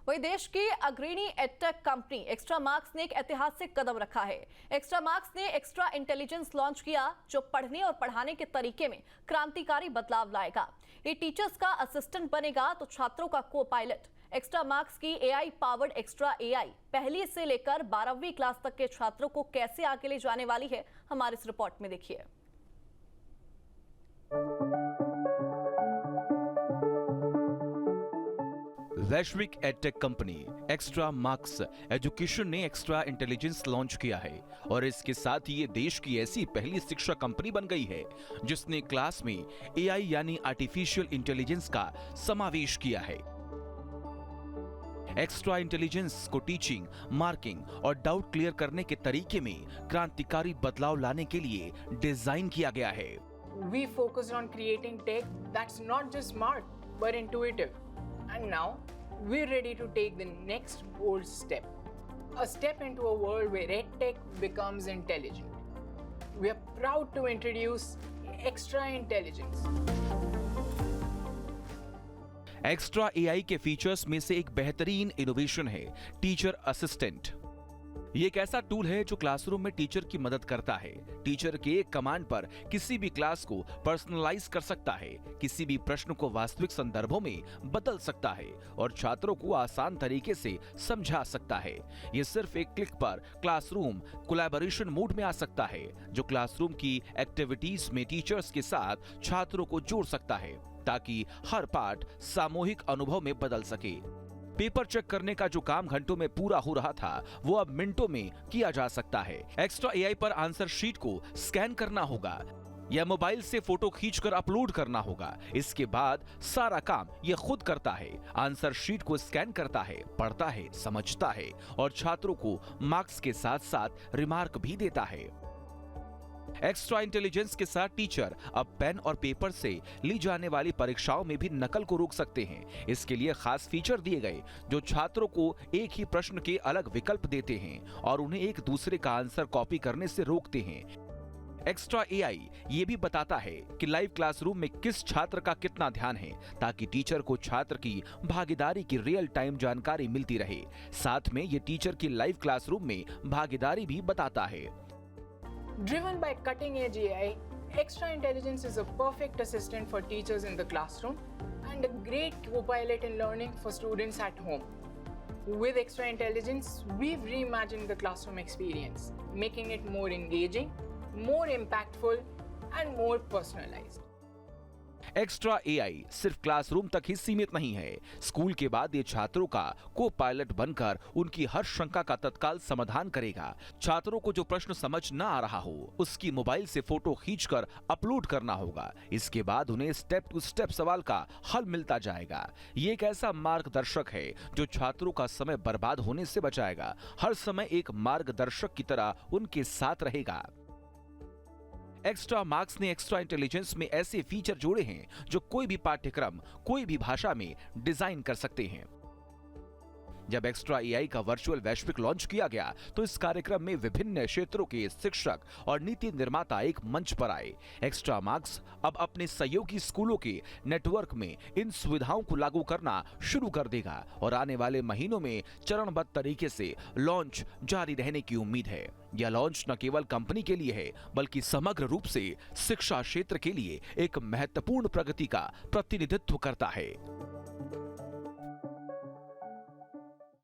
वही देश की अग्रणी एडटेक कंपनी एक्स्ट्रा मार्क्स ने एक ऐतिहासिक कदम रखा है। एक्स्ट्रा मार्क्स ने एक्स्ट्रा इंटेलिजेंस लॉन्च किया, जो पढ़ने और पढ़ाने के तरीके में क्रांतिकारी बदलाव लाएगा। ये टीचर्स का असिस्टेंट बनेगा तो छात्रों का को पायलट। एक्स्ट्रा मार्क्स की एआई पावर्ड एक्स्ट्रा एआई पहली से लेकर 12वीं क्लास तक के छात्रों को कैसे आगे ले जाने वाली है, हमारे इस रिपोर्ट में देखिए। वैश्विक edtech company extra marks education ने एक्स्ट्रा इंटेलिजेंस लॉन्च किया है और इसके साथ ही ये देश की ऐसी पहली शिक्षा कंपनी बन गई है जिसने क्लास में एआई यानी आर्टिफिशियल इंटेलिजेंस का समावेश किया है। एक्स्ट्रा इंटेलिजेंस को टीचिंग, मार्किंग और डाउट क्लियर करने के तरीके में क्रांतिकारी बदलाव लाने के लिए डिजाइन किया गया है। We focused on creating tech that's not just smart but intuitive. And now we're ready to take the next bold step. A step into a world where EdTech becomes intelligent. We are proud to introduce Extra Intelligence. Extra AI के features में से एक बेहतरीन innovation है teacher assistant. ये एक ऐसा tool है जो क्लासरूम में टीचर की मदद करता है। टीचर के एक कमांड पर किसी भी क्लास को पर्सनलाइज कर सकता है, किसी भी प्रश्न को वास्तविक संदर्भों में बदल सकता है और छात्रों को आसान तरीके से समझा सकता है। ये सिर्फ एक क्लिक पर क्लासरूम कोलैबोरेशन मोड में आ सकता है, जो क्लासरूम की एक्टिविटीज में टीचर्स के साथ छात्रों को जोड़ सकता है ताकि हर पाठ सामूहिक अनुभव में बदल सके। पेपर चेक करने का जो काम घंटों में पूरा हो रहा था वो अब मिनटों में किया जा सकता है। एक्स्ट्रा एआई पर आंसर शीट को स्कैन करना होगा या मोबाइल से फोटो खींचकर अपलोड करना होगा। इसके बाद सारा काम ये खुद करता है। आंसर शीट को स्कैन करता है, पढ़ता है, समझता है और छात्रों को मार्क्स के साथ साथ रिमार्क भी देता है। एक्स्ट्रा इंटेलिजेंस के साथ टीचर अब पेन और पेपर से ली जाने वाली परीक्षाओं में भी नकल को रोक सकते हैं। इसके लिए खास फीचर दिए गए जो छात्रों को एक ही प्रश्न के अलग विकल्प देते हैं और उन्हें एक दूसरे का आंसर कॉपी करने से रोकते हैं। एक्स्ट्रा एआई ये भी बताता है कि लाइव क्लासरूम में किस छात्र का कितना ध्यान है, ताकि टीचर को छात्र की भागीदारी की रियल टाइम जानकारी मिलती रहे। साथ में ये टीचर की लाइव क्लासरूम में भागीदारी भी बताता है। Driven by cutting-edge AI, Extra Intelligence is a perfect assistant for teachers in the classroom and a great co-pilot in learning for students at home. With Extra Intelligence, we've reimagined the classroom experience, making it more engaging, more impactful, and more personalized. Extra AI सिर्फ classroom तक ही सीमित नहीं है। School के बाद ये छात्रों का को पायलट बनकर उनकी हर शंका का तत्काल समाधान करेगा। छात्रों को जो प्रश्न समझ न आ रहा हो उसकी मोबाइल से फोटो खींचकर अपलोड करना होगा। इसके बाद उन्हें स्टेप टू स्टेप सवाल का हल मिलता जाएगा। ये एक ऐसा मार्गदर्शक है जो छात्रों का समय बर्बाद होने से बचाएगा। हर समय एक मार्गदर्शक की तरह उनके साथ रहेगा। एक्स्ट्रा मार्क्स ने एक्स्ट्रा इंटेलिजेंस में ऐसे फीचर जोड़े हैं जो कोई भी पाठ्यक्रम, कोई भी भाषा में डिजाइन कर सकते हैं। जब एक्स्ट्रा एआई का वर्चुअल वैश्विक लॉन्च किया गया तो इस कार्यक्रम में विभिन्न क्षेत्रों के शिक्षक और नीति निर्माता एक मंच पर आए। एक्स्ट्रा मार्क्स अब अपने सहयोगी स्कूलों के नेटवर्क में इन सुविधाओं को लागू करना शुरू कर देगा और आने वाले महीनों में चरणबद्ध तरीके से लॉन्च जारी रहने की उम्मीद है। यह लॉन्च न केवल कंपनी के लिए है बल्कि समग्र रूप से शिक्षा क्षेत्र के लिए एक महत्वपूर्ण प्रगति का प्रतिनिधित्व करता है।